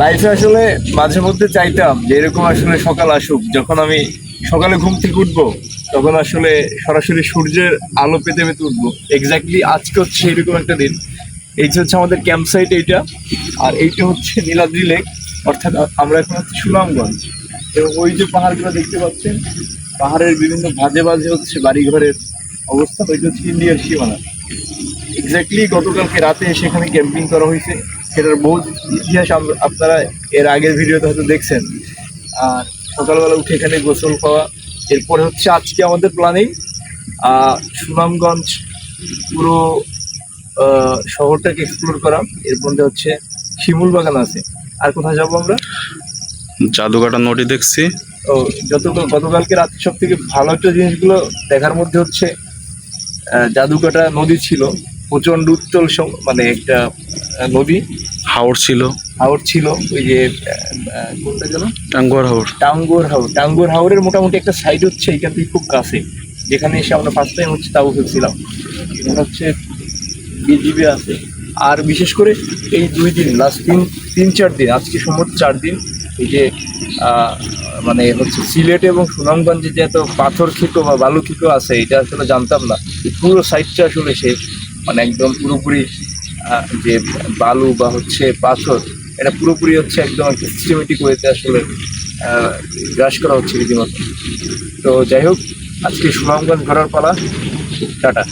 লাইফে আসলে মাঝে মধ্যে চাইতাম যে এরকম আসলে সকাল আসুক, যখন আমি সকালে ঘুম থেকে উঠবো তখন আসলে সরাসরি সূর্যের আলো পেতে পেতে উঠবো। এক্স্যাক্টলি আজকে হচ্ছে এরকম একটা দিন। এই যে হচ্ছে আমাদের ক্যাম্প সাইট এইটা, আর এইটা হচ্ছে নীলাদ্রি লেক, অর্থাৎ আমরা এখন হচ্ছে সুনামগঞ্জ। এবং ওই যে পাহাড়গুলো দেখতে পাচ্ছেন, পাহাড়ের বিভিন্ন ভাঁজে ভাঁজে হচ্ছে বাড়িঘরের অবস্থা। ওইটা হচ্ছে ইন্ডিয়ার সীমানা। এক্স্যাক্টলি গতকালকে রাতে সেখানে ক্যাম্পিং করা হয়েছে। সেটার বহু ইতিহাস আপনারা এর আগের ভিডিওতে হয়তো দেখছেন। আর সকালবেলা উঠে এখানে গোসল খাওয়া। এরপরে হচ্ছে আজকে আমাদের প্ল্যানিং সুনামগঞ্জ পুরো শহরটাকে এক্সপ্লোর করা। এর মধ্যে হচ্ছে শিমুল বাগান আছে। আর কোথায় যাবো আমরা? জাদুঘাটা নদী দেখছি। ও, গতকালকে রাতে সব থেকে ভালো একটা জিনিসগুলো দেখার মধ্যে হচ্ছে জাদুকাটা নদী ছিল, প্রচন্ড উত্তল মানে একটা নদী। হাওর ছিল। হাওর ছিল, ওই যে কোনটা যেন, টাঙ্গুয়ার হাওর। টাঙ্গুয়ার হাওরের মোটামুটি একটা সাইড হচ্ছে এখান থেকে খুব কাছে, যেখানে এসে আমরা ফার্স্ট টাইম হচ্ছে তাও ফেলছিলাম। এখানে হচ্ছে বিজিবি আছে। আর বিশেষ করে এই 2 দিন, লাস্ট 3-4 দিন, আজকে সম্ভবত 4 দিন, এই যে মানে হচ্ছে সিলেট এবং সুনামগঞ্জে যে এত পাথর ক্ষেতো বা বালু ক্ষেতো আছে, এটা আসলে জানতাম না। এই পুরো সাইডটা আসলে সে মানে একদম পুরোপুরি যে বালু বা হচ্ছে পাথর, এটা পুরোপুরি হচ্ছে একদম একটা সিস্টেমেটিক ওয়েতে আসলে গ্রাস করা হচ্ছে রীতিমতো। তো যাই হোক, আজকে সুনামগঞ্জ ঘোরার পালা। টাটা।